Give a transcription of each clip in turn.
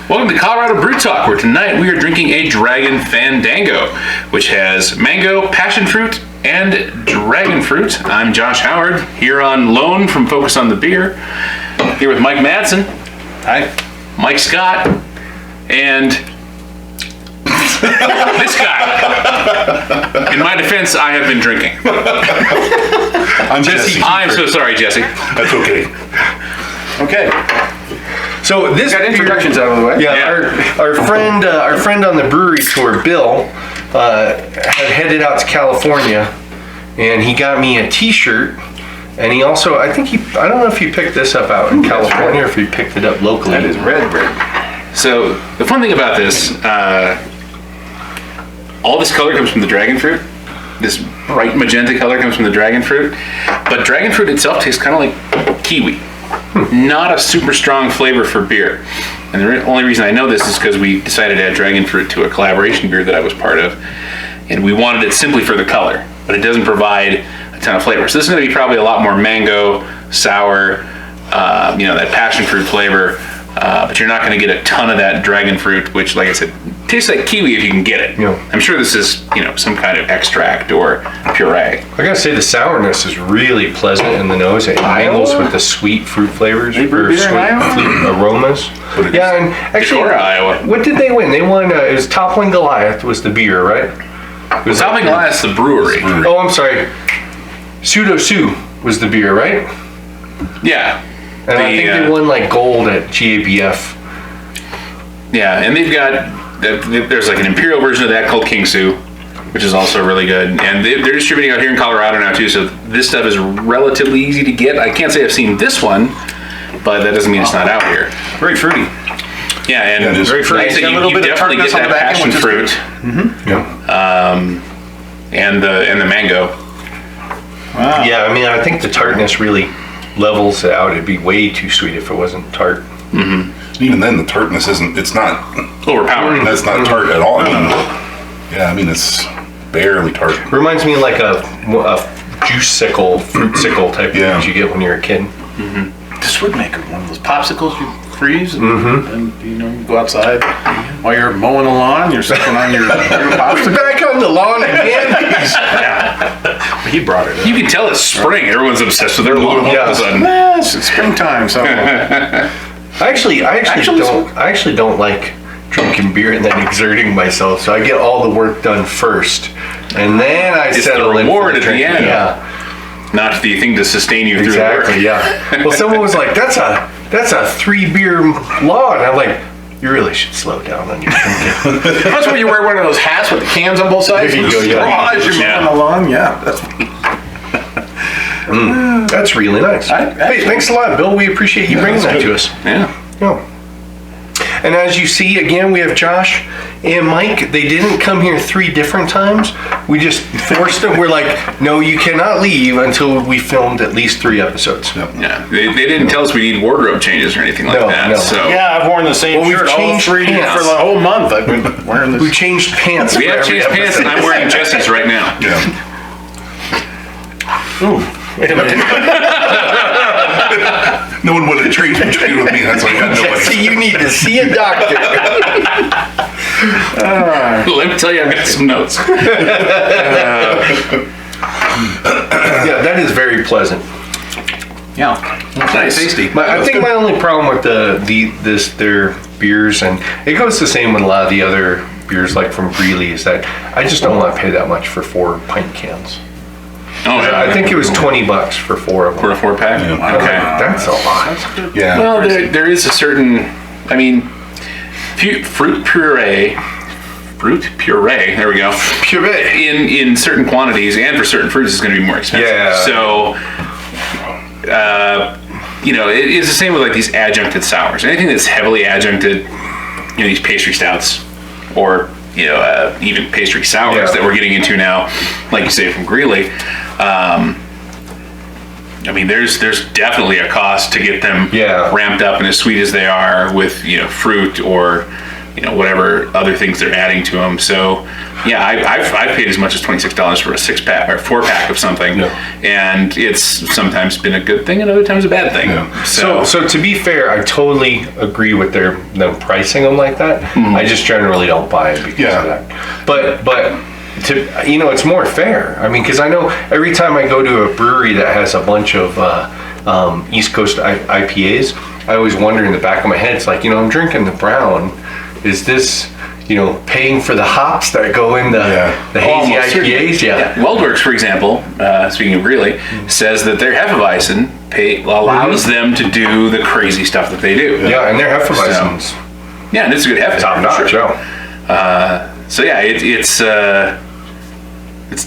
Welcome to Colorado Brew Talk, where tonight we are drinking a Dragon Fandango, which has mango, passion fruit, and dragon fruit. I'm Josh Howard, here on loan from Focus on the Beer, here with Mike Madsen. Hi. Mike Scott, and this guy. In my defense, I have been drinking. I'm Jesse. I'm so sorry, Jesse. That's okay. Okay. So this got introductions out of the way. Yeah, our friend on the brewery tour, Bill, had headed out to California, and he got me a T-shirt. And he also, I don't know if he picked this up out in California or if he picked it up locally. That is red bread. So the fun thing about this, all this color comes from the dragon fruit. This bright magenta color comes from the dragon fruit, but dragon fruit itself tastes kind of like kiwi. Not a super strong flavor for beer. And the only reason I know this is because we decided to add dragon fruit to a collaboration beer that I was part of, and we wanted it simply for the color, but it doesn't provide a ton of flavor. So this is going to be probably a lot more mango, sour, that passion fruit flavor. But you're not going to get a ton of that dragon fruit, which, like I said, tastes like kiwi if you can get it. Yeah. I'm sure this is, some kind of extract or puree. I gotta say the sourness is really pleasant in the nose. It mingles with the sweet fruit flavors or sweet aromas. Yeah, and actually, Decorah, Iowa. What did they win? They won. It was Toppling Goliath was the beer, right? Toppling Goliath's the brewery. Oh, I'm sorry. Pseudo Sue was the beer, right? Yeah. And I think they won like gold at GABF. Yeah, and they've got, there's like an imperial version of that called King Sue, which is also really good. And they're distributing out here in Colorado now too, so this stuff is relatively easy to get. I can't say I've seen this one, but that doesn't mean it's not out here. Very fruity. Yeah, and very fruity. Like I said, you definitely get that passion fruit. Mm-hmm. Yeah. And the mango. Wow. Yeah, I mean, I think the tartness really levels it out. It'd be way too sweet if it wasn't tart. Mm-hmm. Even then, the tartness it's not overpowering. That's not tart at all. I mean, it's barely tart. Reminds me of like a juice sickle, fruit sickle type Yeah. things you get when you're a kid. Mm-hmm. This would make one of those popsicles you freeze and you go outside while you're mowing the lawn. You're sucking on your popsicle. Back on the lawn again. Yeah. He brought it up. You can tell it's spring. Everyone's obsessed with their lawn all of a sudden. It's springtime, so. I actually don't like drinking beer and then exerting myself, so I get all the work done first, and then I It's settle the in reward for at the drinking. end. Yeah, Not the thing to sustain you exactly. through the work. Yeah. Well, someone was like, "That's a 3-beer law," and I'm like, "You really should slow down on your drinking." That's when you wear one of those hats with the cans on both sides. There you go, yeah. As you're mowing the lawn, yeah. That's really nice. Hey, thanks a lot, Bill. We appreciate you bringing that to us. Yeah. Yeah. And as you see, again, we have Josh and Mike. They didn't come here 3 different times. We just forced them. We're like, no, you cannot leave until we filmed at least 3 episodes. Yep. Yeah. They didn't tell us we need wardrobe changes or anything like that. No. So Yeah, I've worn the same Well, we've shirt all changed 3 pants. for the whole month. I've been wearing this. We changed pants. we for have every changed pants, and episode. I'm wearing Jesse's right now. Yeah. Wait a minute. No one would have traded with me. That's why I got nobody. Jesse, you need to see a doctor. Let me tell you, I've got some notes. Yeah, that is very pleasant. Yeah. Nice. Tasty. I think my only problem with their beers, and it goes the same with a lot of the other beers like from Greeley, is that I just don't want to pay that much for 4 pint cans. Oh, yeah. I think it was $20 for 4 of them. For a 4-pack? Yeah. Okay. That's a lot. Yeah. Well, there is a certain, fruit puree, there we go. Puree. In certain quantities and for certain fruits is going to be more expensive. Yeah. So, it is the same with like these adjuncted sours. Anything that's heavily adjuncted, these pastry stouts or, even pastry sours that we're getting into now, like you say from Greeley. There's definitely a cost to get them ramped up and as sweet as they are with fruit or whatever other things they're adding to them. So, yeah, I've paid as much as $26 for a 6-pack or 4-pack of something, and it's sometimes been a good thing and other times a bad thing. Yeah. So to be fair, I totally agree with them pricing them like that. I just generally don't buy it because of that. But it's more fair. I mean, because I know every time I go to a brewery that has a bunch of East Coast IPAs, I always wonder in the back of my head, it's like, I'm drinking the brown. Is this, paying for the hops that go in the hazy IPAs? Yeah. Weldworks, for example, speaking of really, says that their Hefeweizen allows them to do the crazy stuff that they do. Yeah, and their Hefeweizen's yeah, and it's a good Hefe. top notch. Sure. So yeah, it's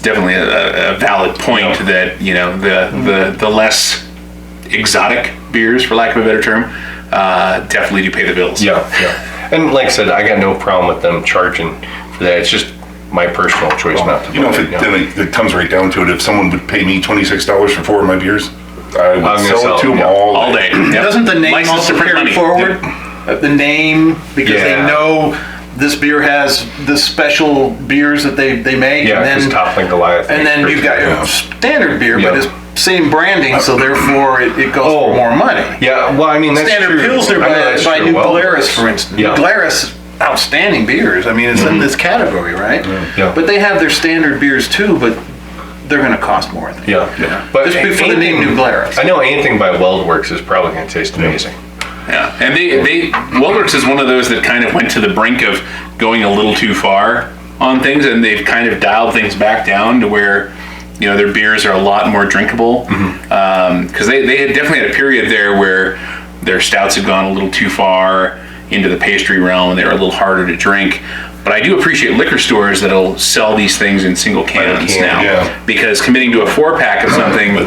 definitely a valid point that the less exotic beers, for lack of a better term, definitely do pay the bills. Yeah. And like I said, I got no problem with them charging for that. It's just my personal choice not to. If it comes right down to it, if someone would pay me $26 for 4 of my beers, I would sell it to them all day. Yeah. Doesn't the name also carry forward? The name, because they know this beer has the special beers that they make. Yeah, because Toppling Goliath. And then you've got your standard beer, but it's same branding, so therefore it goes for more money. Yeah, well, I mean, that's standard true. Pilsner by New Glarus, for instance. Yeah. New Glarus, outstanding beers. I mean, it's in this category, right? Yeah. But they have their standard beers too, but they're going to cost more. I think. Yeah. But just before the name New Glarus. I know anything by Weldworks is probably going to taste amazing. Yeah, and Weldworks is one of those that kind of went to the brink of going a little too far on things, and they've kind of dialed things back down to where their beers are a lot more drinkable. Because they had definitely had a period there where their stouts had gone a little too far into the pastry realm, and they were a little harder to drink. But I do appreciate liquor stores that'll sell these things in single cans now, because committing to a 4-pack of something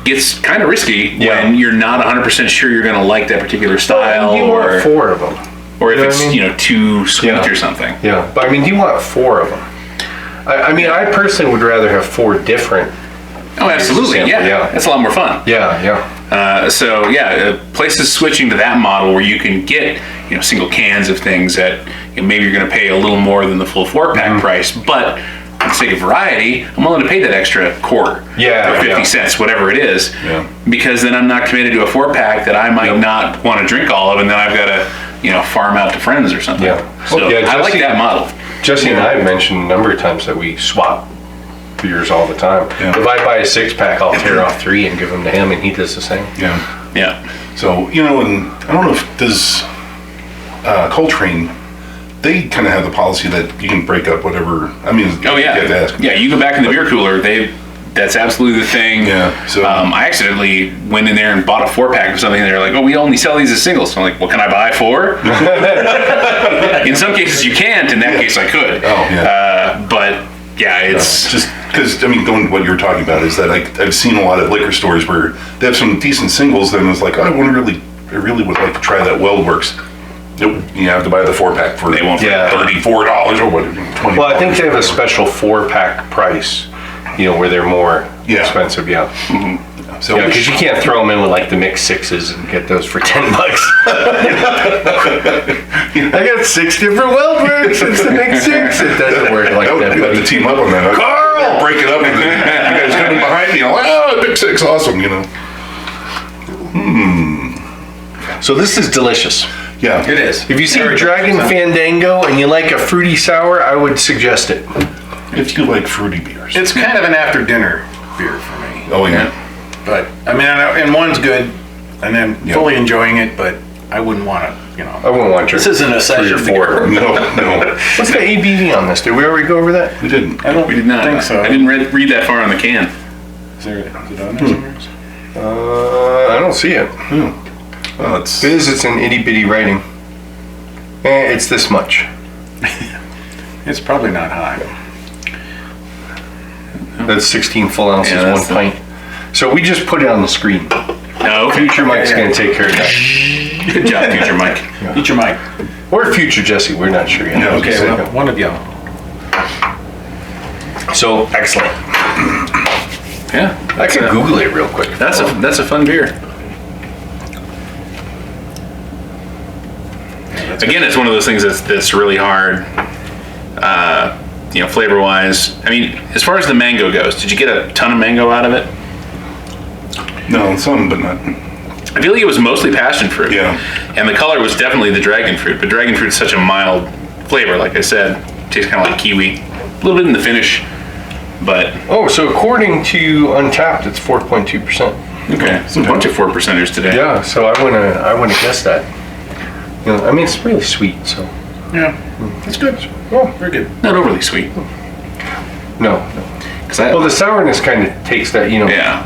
gets kind of risky when you're not 100% sure you're going to like that particular style. You want 4 of them. Or if it's too sweet or something. Yeah, but I mean, do you want 4 of them? I mean, I personally would rather have 4 different. Oh, absolutely. Yeah. That's a lot more fun. Yeah. Places switching to that model where you can get single cans of things that maybe you're going to pay a little more than the full 4-pack price, but for the sake of variety, I'm willing to pay that extra quarter or 50 cents, whatever it is, because then I'm not committed to a 4-pack that I might not want to drink all of, and then I've got to farm out to friends or something. I like that model. Jesse and I have mentioned a number of times that we swap beers all the time. Yeah. If I buy a 6-pack, I'll tear off 3 and give them to him, and he does the same. Yeah. So, and I don't know if does Coltrane, they kind of have the policy that you can break up whatever. I mean, you have to ask. Yeah, you go back in the beer cooler, that's absolutely the thing. Yeah. So I accidentally went in there and bought a 4-pack of something, and they're like, "Oh, we only sell these as singles." So I'm like, "Well, can I buy 4?" In some cases, you can't. In that case, I could. But yeah, it's just because going to what you were talking about is that I've seen a lot of liquor stores where they have some decent singles. Then it's like, I really would like to try that Weldworks. Nope, you have to buy the 4-pack for $34 or whatever. $20. Well, I think they have a special 4-pack price. Where they're more expensive, So because you can't throw them in with like the mixed 6s and get those for $10. I got 6 different Weldworks. It's the mixed 6. It doesn't work like that. You have to team up on that. Carl, break it up. And you guys coming behind me. Big 6, awesome. So this is delicious. Yeah, it is. If you see a Dragon Fandango and you like a fruity sour, I would suggest it. If you like fruity beers, it's kind of an after-dinner beer for me. Oh yeah. But I mean, and one's good, and I'm fully enjoying it. But I wouldn't want to, I wouldn't want to. This isn't a session 3 or 4. No. What's the ABV on this? Did we already go over that? We didn't. We did not. think so. I didn't read that far on the can. Is it on there somewhere? I don't see it. Well, It's an itty bitty writing. It's this much. It's probably not high. That's 16 full ounces, Yeah, 1 pint. So we just put it on the screen. No, Future Mike's going to take care of that. Good job, Future Mike. Future Mike. Or Future Jesse, we're not sure yet. Okay, well, one of y'all. So, excellent. Yeah, I could Google it real quick. that's a fun beer. Again, it's one of those things that's really hard, flavor wise. I mean, as far as the mango goes, did you get a ton of mango out of it? No, some, but not. I feel like it was mostly passion fruit. Yeah. And the color was definitely the dragon fruit, but dragon fruit is such a mild flavor. Like I said, tastes kind of like kiwi. A little bit in the finish, but Oh, so according to Untapped, it's 4.2%. okay. It's a bunch of 4%ers today. Yeah, so I wouldn't guess that. I mean, it's really sweet, so. Yeah, that's good. Oh, Very good. Not overly sweet. no. 'Cause I, Well, the sourness kind of takes that, yeah.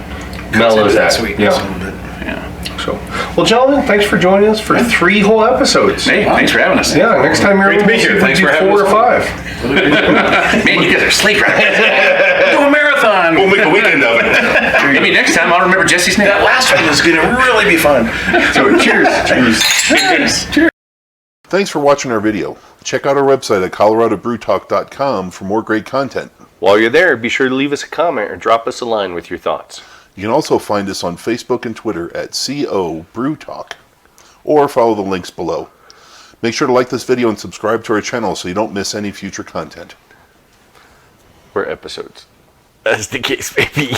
mellows that. sweetness a Yeah. little bit. Yeah. So, well, gentlemen, thanks for joining us for 3 whole episodes. Hey, thanks for having us. Yeah, next time you're Great to be we'll see here. if we Thanks do for having 4 or us. 5. Man, you guys are sleep right. Do a marathon. We'll make a weekend of it. Maybe next time I'll remember Jesse's name. That last one is going to really be fun. So, cheers. Cheers. Thanks for watching our video. Check out our website at coloradobrewtalk.com for more great content. While you're there, be sure to leave us a comment or drop us a line with your thoughts. You can also find us on Facebook and Twitter at CO Brew Talk, or follow the links below. Make sure to like this video and subscribe to our channel so you don't miss any future content. Or episodes. As the case may be.